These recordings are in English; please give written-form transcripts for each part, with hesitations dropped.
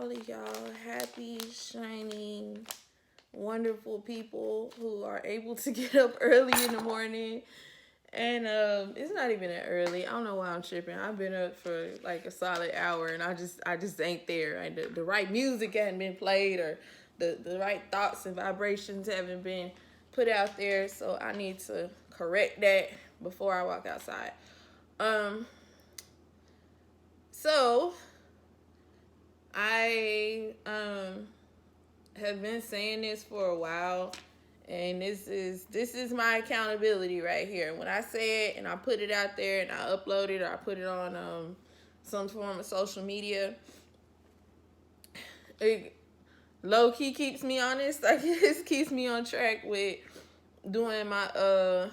all of y'all happy, shining, wonderful people who are able to get up early in the morning. And it's not even that early. I don't know why I'm tripping. I've been up for like a solid hour, and I just ain't there. The right music hadn't been played, or the right thoughts and vibrations haven't been put out there. So I need to correct that before I walk outside. So I have been saying this for a while, and this is my accountability right here. When I say it and I put it out there and I upload it or I put it on some form of social media, it low key keeps me honest. I guess keeps me on track with doing my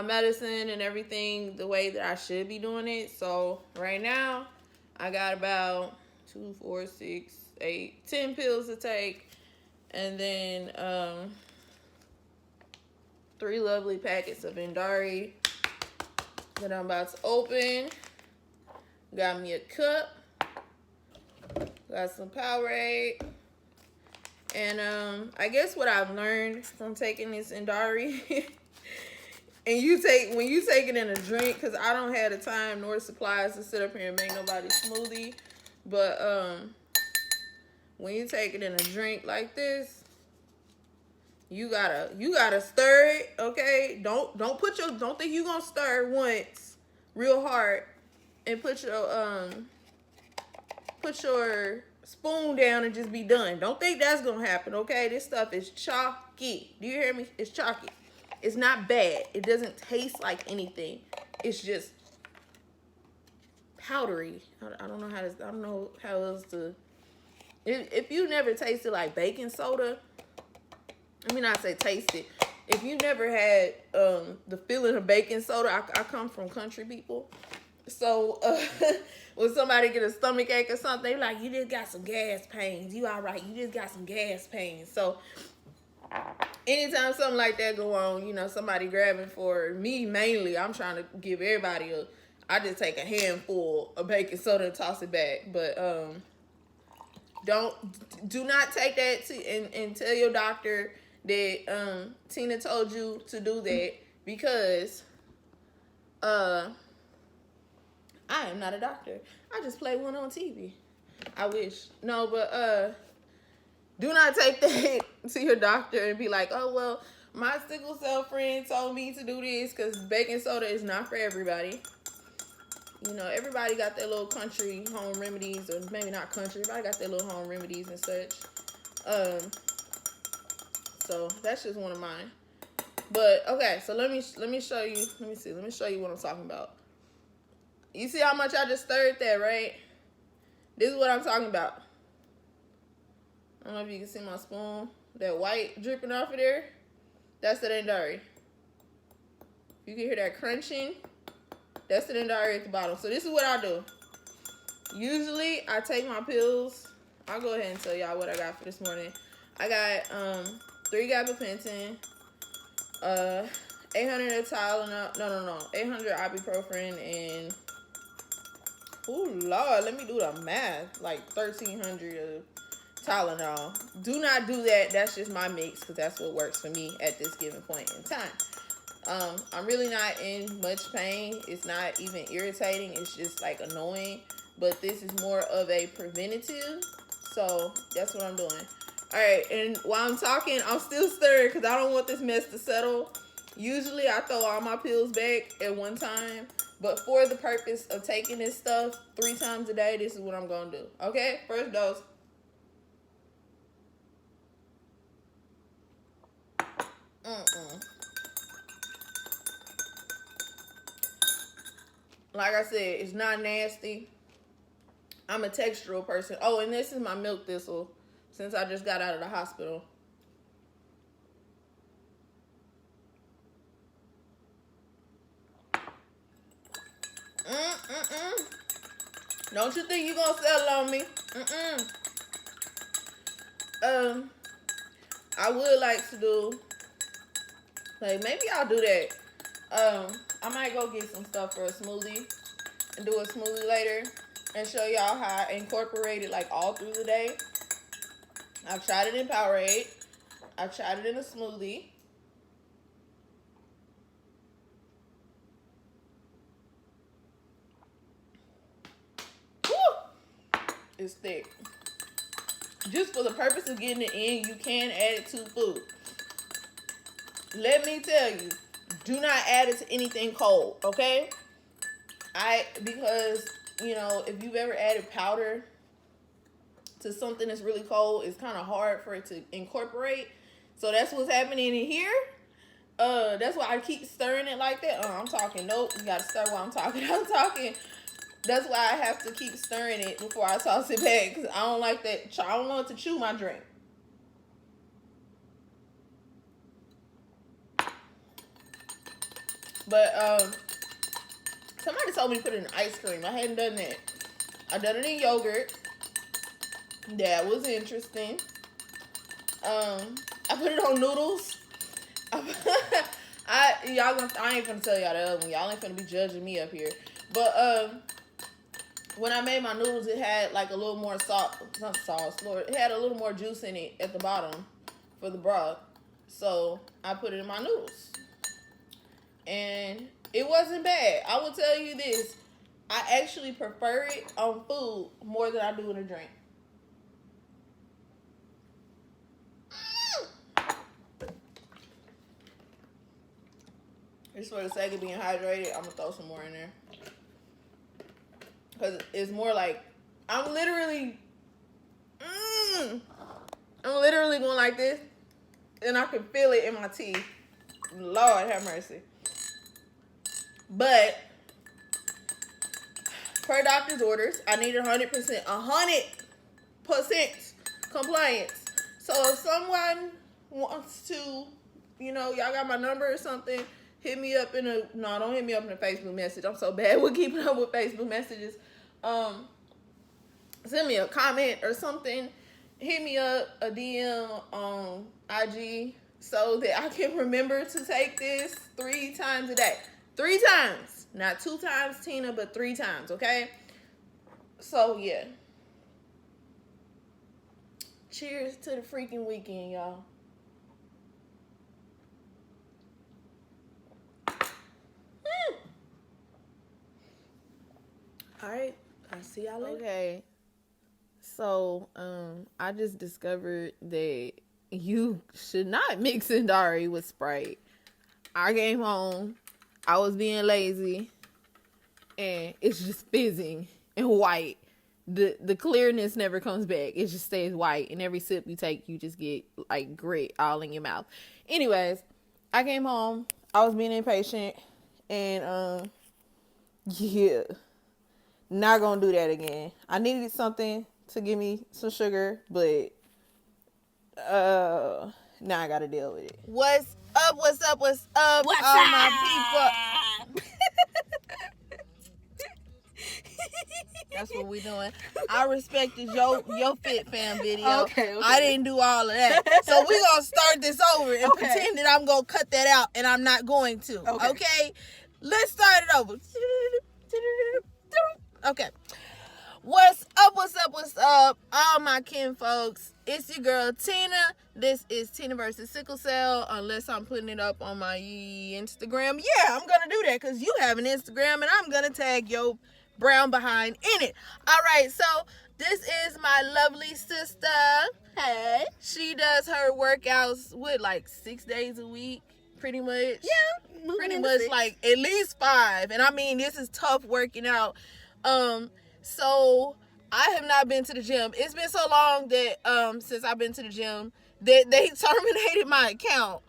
medicine and everything the way that I should be doing it. So right now, I got about 2, 4, 6, 8, 10 pills to take, and then 3 lovely packets of Endari that I'm about to open. Got me a cup. Got some Powerade. And I guess what I've learned from taking this Endari and when you take it in a drink, because I don't have the time nor supplies to sit up here and make nobody smoothie, but when you take it in a drink like this, you gotta stir it, okay? Don't think you gonna stir once real hard and put your spoon down and just be done. Don't think that's gonna happen, okay? This stuff is chalky. Do you hear me? It's chalky. It's not bad. It doesn't taste like anything. It's just powdery. I don't know how else to. If you never tasted like baking soda, I mean, I say taste it. If you never had the feeling of baking soda, I come from country people. So when somebody get a stomach ache or something, they like, you just got some gas pains. You all right? You just got some gas pains. So anytime something like that go on, somebody grabbing for me mainly, I'm trying to give everybody I just take a handful of baking soda and toss it back. But do not take that and tell your doctor that Tina told you to do that, because I am not a doctor. I just play one on TV. I wish. No, but do not take that to your doctor and be like, oh, well, my sickle cell friend told me to do this, because baking soda is not for everybody. Everybody got their little country home remedies, or maybe not country. Everybody got their little home remedies and such. So that's just one of mine. But okay, so let me show you. Let me show you what I'm talking about. You see how much I just stirred that, right? This is what I'm talking about. I don't know if you can see my spoon. That white dripping off of there. That's the Endari. You can hear that crunching. That's the Endari at the bottom. So this is what I do. Usually, I take my pills. I'll go ahead and tell y'all what I got for this morning. I got 3 gabapentin, 800 of Tylenol. No. 800 ibuprofen, and oh Lord, let me do the math. Like 1,300 of Tylenol. Do not do that. That's just my mix, because that's what works for me at this given point in time. I'm really not in much pain. It's not even irritating. It's just like annoying. But this is more of a preventative. So that's what I'm doing. All right. And while I'm talking, I'm still stirring because I don't want this mess to settle. Usually I throw all my pills back at one time. But for the purpose of taking this stuff 3 times a day, this is what I'm going to do. Okay? First dose. Like I said, it's not nasty. I'm a textural person. Oh, and this is my milk thistle, since I just got out of the hospital. Don't you think you gonna sell it on me? I would like to do, like, maybe I'll do that. I might go get some stuff for a smoothie and do a smoothie later. and show y'all how I incorporate it like all through the day. I've tried it in Powerade. I've tried it in a smoothie. Woo! It's thick. Just for the purpose of getting it in, you can add it to food. Let me tell you, do not add it to anything cold, okay? Because, you know, if you've ever added powder to something that's really cold, it's kind of hard for it to incorporate. So that's what's happening in here. That's why I keep stirring it like that. I'm talking. Nope, you gotta stir while I'm talking. I'm talking. That's why I have to keep stirring it before I toss it back, because I don't like that. I don't want it to chew my drink. But somebody told me to put it in ice cream. I hadn't done that. I done it in yogurt. That was interesting. I put it on noodles. I ain't gonna tell y'all the other one. Y'all ain't gonna be judging me up here. But when I made my noodles, it had like a little more not sauce, Lord. It had a little more juice in it at the bottom for the broth. So I put it in my noodles. And it wasn't bad. I will tell you this. I actually prefer it on food more than I do in a drink. Just for the sake of being hydrated, I'm going to throw some more in there. Because it's more like, I'm literally going like this. And I can feel it in my teeth. Lord have mercy. But per doctor's orders, I need 100% compliance. So if someone wants to, you know, y'all got my number or something, hit me up don't hit me up in a Facebook message. I'm so bad with keeping up with Facebook messages. Send me a comment or something. Hit me up, a DM on IG, so that I can remember to take this 3 times a day. 3 times. Not 2 times, Tina, but 3 times, okay? So, yeah. Cheers to the freaking weekend, y'all. All right. I'll see y'all later. Okay. So, I just discovered that you should not mix Endari with Sprite. I came home. I was being lazy, and it's just fizzing and white. The clearness never comes back. It just stays white, and every sip you take, you just get like grit all in your mouth. Anyways, I came home. I was being impatient, and yeah, not gonna do that again. I needed something to give me some sugar, but now I gotta deal with it. What's up? What's up? What's up? What's all up? my people. That's what we doing. I respected your Fit Fam video. Okay. I didn't do all of that. So we gonna start this over and pretend that I'm gonna cut that out, and I'm not going to. Okay? Let's start it over. Okay. What's up? What's up? What's up? All my kin folks. It's your girl Tina. This is Tina versus Sickle Cell. Unless I'm putting it up on my Instagram. Yeah, I'm gonna do that because you have an Instagram, and I'm gonna tag your brown behind in it. All right, so this is my lovely sister. Hey. She does her workouts with like 6 days a week, pretty much. Yeah, pretty much 6. Like at least 5. And I mean, this is tough working out. So I have not been to the gym. It's been so long that since I've been to the gym that they terminated my account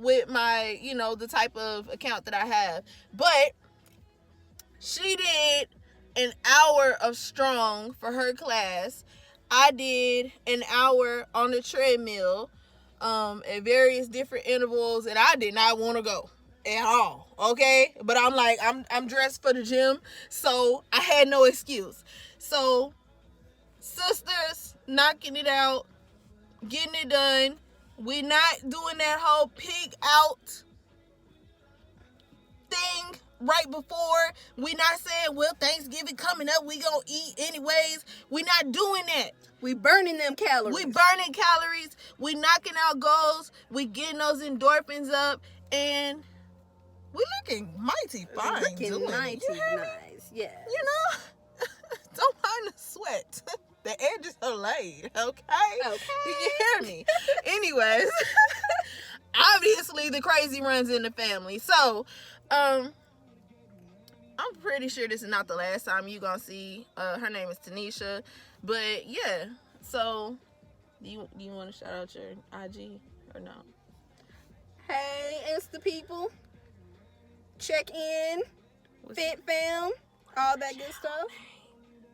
with my, you know, the type of account that I have. But she did an hour of strong for her class. I did an hour on the treadmill at various different intervals, and I did not want to go at all, okay? But I'm like, I'm dressed for the gym, so I had no excuse. So, sisters, knocking it out, getting it done. We not doing that whole pig out thing right before. We not saying, well, Thanksgiving coming up, we gonna eat anyways. We not doing that. We burning them calories. We burning calories. We knocking out goals. We getting those endorphins up, and we looking mighty fine. Looking mighty nice, yeah. You know, don't mind the sweat. The edges are laid, okay? Do you hear me? Anyways, obviously the crazy runs in the family. So, I'm pretty sure this is not the last time you gonna see. Her name is Tanisha, but yeah. So, do you want to shout out your IG or no? Hey, Insta people, check in, Fit Fam, all that good stuff.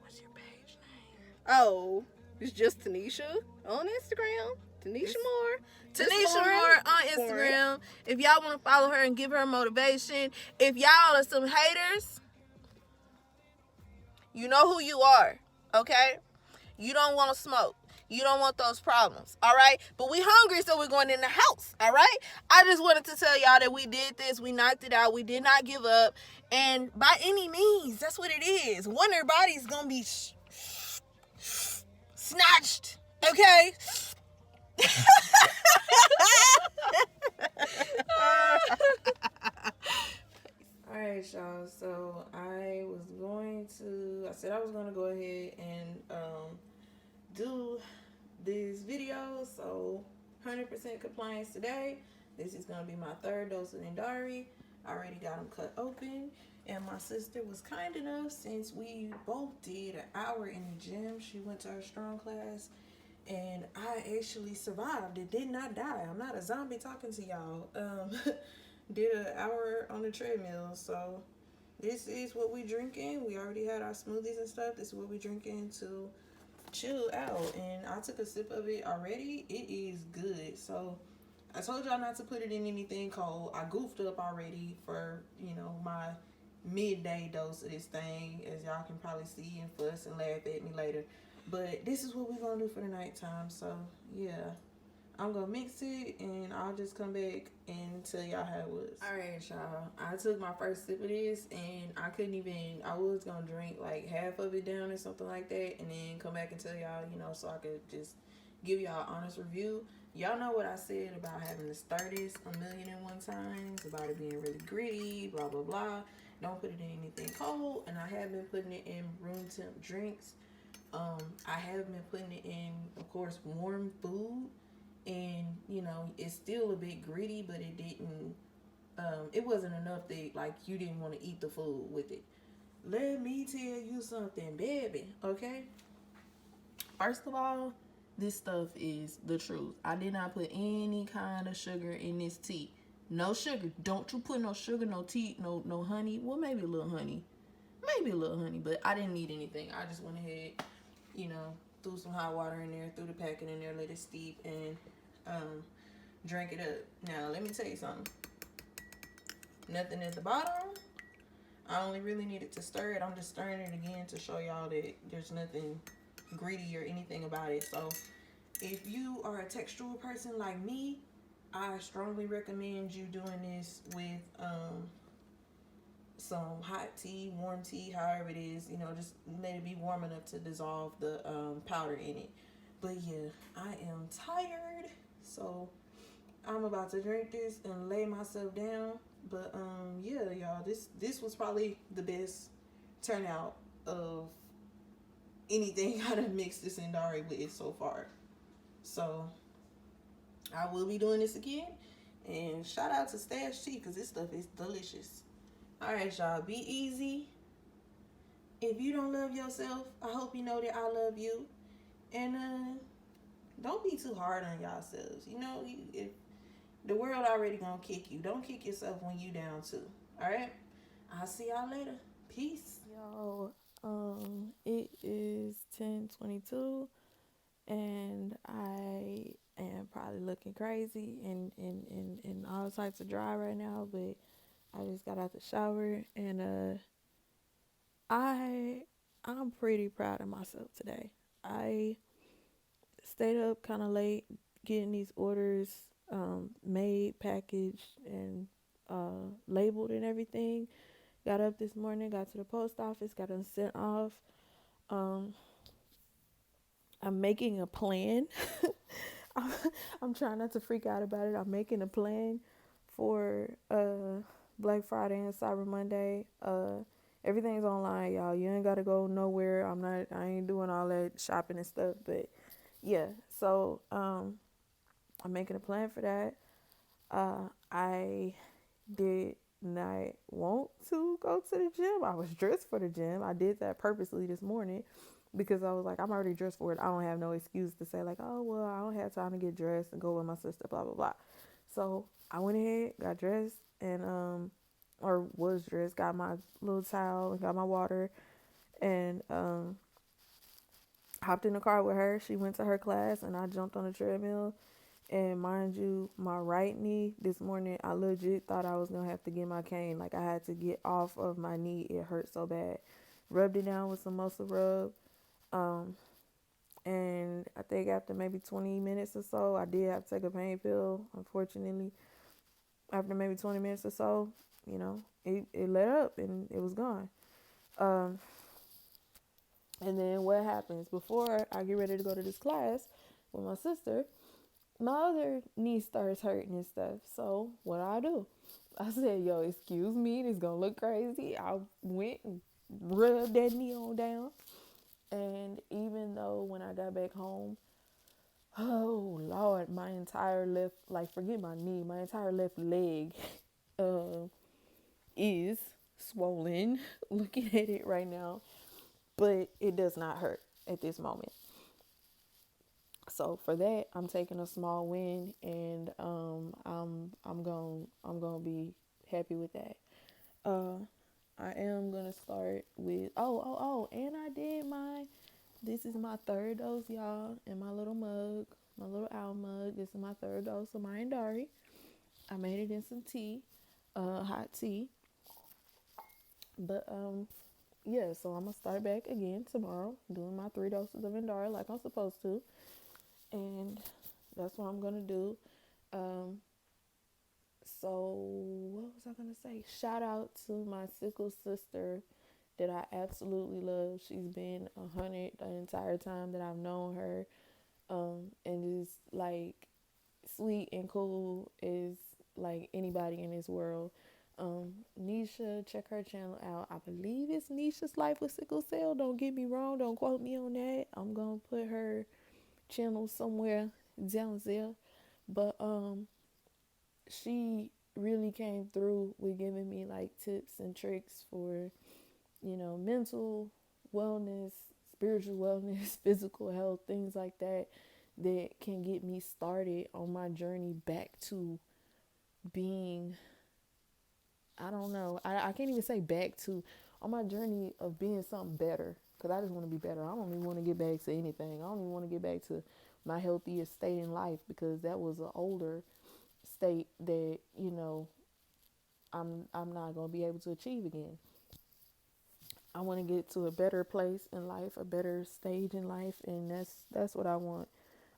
What's your page name? Oh, it's just Tanisha on Instagram. Tanisha Moore. Tanisha Moore on Instagram. If y'all want to follow her and give her motivation, if y'all are some haters, you know who you are, okay? You don't want smoke. You don't want those problems, all right? But we hungry, so we're going in the house, all right? I just wanted to tell y'all that we did this. We knocked it out. We did not give up. And by any means, that's what it is. One of their bodies going to be snatched, okay? Alright, y'all, so I said I was going to go ahead and do this video. So 100% compliance today. This is going to be my third dose of Endari. I already got them cut open, and my sister was kind enough, since we both did an hour in the gym. She went to her strong class, and I actually survived. It did not die. I'm not a zombie talking to y'all. Did an hour on the treadmill. So this is what we drinking. We already had our smoothies and stuff. This is what we drinking to chill out. And I took a sip of it already. It is good. So I told y'all not to put it in anything cold. I goofed up already for, my midday dose of this thing, as y'all can probably see and fuss and laugh at me later. But this is what we're going to do for the nighttime. So, yeah. I'm going to mix it, and I'll just come back and tell y'all how it was. Alright, y'all. I took my first sip of this, and I was going to drink like half of it down or something like that, and then come back and tell y'all, so I could just give y'all an honest review. Y'all know what I said about having to stir this 1,000,001 times, about it being really gritty, blah, blah, blah. Don't put it in anything cold, and I have been putting it in room temp drinks. I have been putting it in, of course, warm food. And, it's still a bit gritty, but it wasn't enough that, like, you didn't want to eat the food with it. Let me tell you something, baby, okay? First of all, this stuff is the truth. I did not put any kind of sugar in this tea. No sugar. Don't you put no sugar, no tea, no honey. Well, maybe a little honey. But I didn't need anything. I just went ahead, threw some hot water in there, threw the packet in there, let it steep, and drank it up. Now, let me tell you something. Nothing at the bottom. I only really needed to stir it. I'm just stirring it again to show y'all that there's nothing gritty or anything about it. So, if you are a textual person like me, I strongly recommend you doing this with some hot tea, warm tea, however it is, just let it be warm enough to dissolve the powder in it. But yeah, I am tired, so I'm about to drink this and lay myself down. But yeah, y'all, this was probably the best turnout of anything I done mixed this Endari with so far. So I will be doing this again, and shout out to Stash Tea, because this stuff is delicious. Alright, y'all, be easy. If you don't love yourself, I hope you know that I love you. And don't be too hard on yourselves. If the world already gonna kick you, don't kick yourself when you down too. Alright? I'll see y'all later. Peace. Yo, it is 10:22, and I am probably looking crazy and all types of dry right now, but I just got out the shower, and I'm pretty proud of myself today. I stayed up kind of late getting these orders made, packaged, and labeled and everything. Got up this morning, got to the post office, got them sent off. Um, I'm making a plan. I'm, I'm trying not to freak out about it. I'm making a plan for Black Friday and Cyber Monday. Everything's online, y'all. You ain't gotta go nowhere. I ain't doing all that shopping and stuff. But yeah, so I'm making a plan for that. I did not want to go to the gym. I was dressed for the gym. I did that purposely this morning because I was like, I'm already dressed for it. I don't have no excuse to say like, oh well, I don't have time to get dressed and go with my sister, blah blah blah. So I went ahead, got dressed, and or was dressed, got my little towel and got my water, and hopped in the car with her. She went to her class, and I jumped on the treadmill. And mind you, my right knee this morning, I legit thought I was gonna have to get my cane. Like I had to get off of my knee. It hurt so bad. Rubbed it down with some muscle rub. Um, and I think after maybe 20 minutes or so, I did have to take a pain pill. Unfortunately, after maybe 20 minutes or so, it let up and it was gone. Um, and then what happens before I get ready to go to this class with my sister? My other knee starts hurting and stuff. So what I do? I said, yo, excuse me, this gonna look crazy. I went and rubbed that knee on down. And even though when I got back home, oh Lord, my entire left, like forget my knee, my entire left leg uh, is swollen. Looking at it right now, but it does not hurt at this moment. So for that, I'm taking a small win, and I'm gonna be happy with that. Uh, I am gonna start with and I did my. This is my third dose, y'all, in my little mug, my little owl mug. This is my third dose of my Endari. I made it in some tea, hot tea. But yeah. So I'm gonna start back again tomorrow, doing my 3 doses of Endari like I'm supposed to, and that's what I'm gonna do. Um, so what was I gonna say? Shout out to my sickle sister that I absolutely love. She's been 100 the entire time that I've known her, and just like sweet and cool as like anybody in this world. Nisha, check her channel out. I believe it's Nisha's Life with Sickle Cell. Don't get me wrong. Don't quote me on that. I'm gonna put her channel somewhere down there. But she really came through with giving me like tips and tricks for, mental wellness, spiritual wellness, physical health, things like that that can get me started on my journey back to being, I don't know, I can't even say back to, on my journey of being something better, because I just want to be better. I don't even want to get back to anything. I don't even want to get back to my healthiest state in life, because that was an older state that, I'm not going to be able to achieve again. I want to get to a better place in life, a better stage in life, and that's what I want.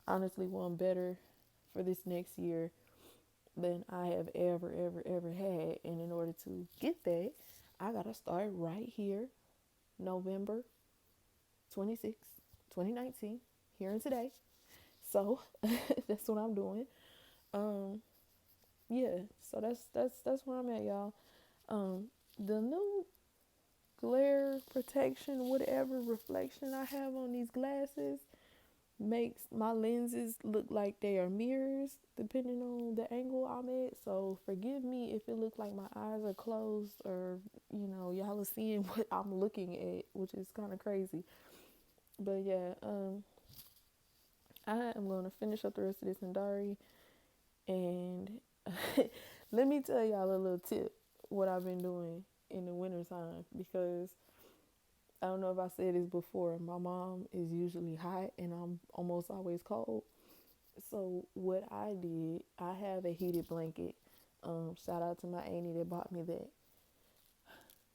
Honestly, want better for this next year than I have ever had. And in order to get that, I gotta start right here, November 26th, 2019, here and today. So that's what I'm doing. Um, yeah. So that's where I'm at, y'all. The new glare protection, whatever reflection I have on these glasses, makes my lenses look like they are mirrors depending on the angle I'm at. So forgive me if it looks like my eyes are closed, or y'all are seeing what I'm looking at, which is kind of crazy. But yeah, I am going to finish up the rest of this Endari, and let me tell y'all a little tip what I've been doing in the wintertime, because I don't know if I said this before. My mom is usually hot and I'm almost always cold. So what I did, I have a heated blanket. Shout out to my auntie that bought me that.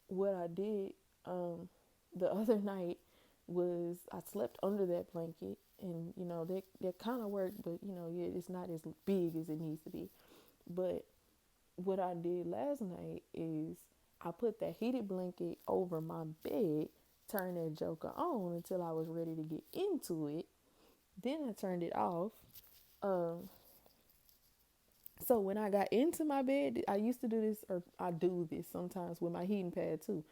What I did the other night was I slept under that blanket, and that kind of worked, but yeah, it's not as big as it needs to be. But what I did last night is I put that heated blanket over my bed, turned that joker on until I was ready to get into it. Then I turned it off. Um, so when I got into my bed, I used to do this, or I do this sometimes with my heating pad too.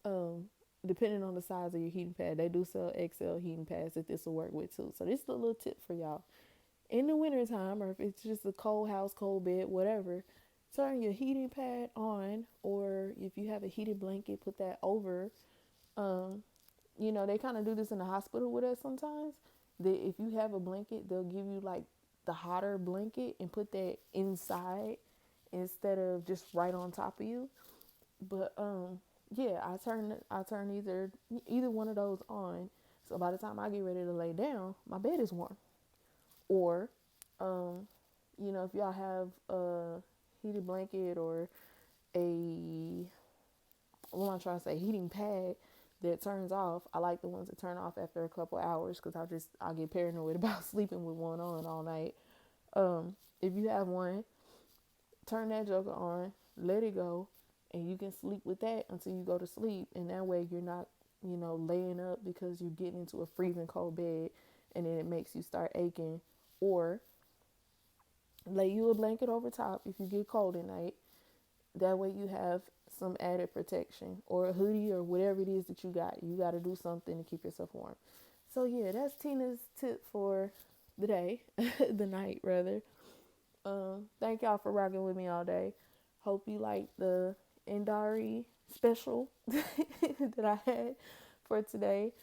Um, Depending on the size of your heating pad, they do sell XL heating pads that this will work with too. So this is a little tip for y'all. In the wintertime, or if it's just a cold house, cold bed, whatever, turn your heating pad on, or if you have a heated blanket, put that over. Um, they kind of do this in the hospital with us sometimes. That if you have a blanket, they'll give you like the hotter blanket and put that inside instead of just right on top of you. But yeah, I turn either one of those on. So by the time I get ready to lay down, my bed is warm. Or um, if y'all have a heated blanket or a, what am I trying to say, heating pad that turns off. I like the ones that turn off after a couple hours because I get paranoid about sleeping with one on all night. If you have one, turn that joker on, let it go, and you can sleep with that until you go to sleep. And that way you're not, laying up because you're getting into a freezing cold bed and then it makes you start aching. Or lay you a blanket over top if you get cold at night. That way you have some added protection, or a hoodie or whatever it is that you got. You got to do something to keep yourself warm. So yeah, that's Tina's tip for the day, the night rather. Thank y'all for rocking with me all day. Hope you like the Endari special that I had for today.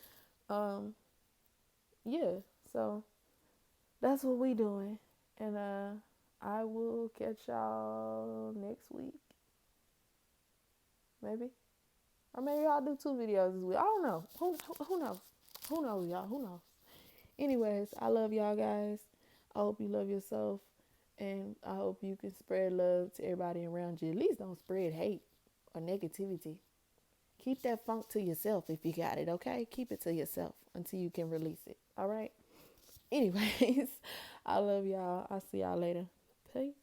Um, yeah, so that's what we doing. And I will catch y'all next week. Maybe. Or maybe I'll do 2 videos this week. I don't know. Who knows? Who knows, y'all? Who knows? Anyways, I love y'all guys. I hope you love yourself. And I hope you can spread love to everybody around you. At least don't spread hate or negativity. Keep that funk to yourself if you got it, okay? Keep it to yourself until you can release it. All right? Anyways, I love y'all. I'll see y'all later. Peace.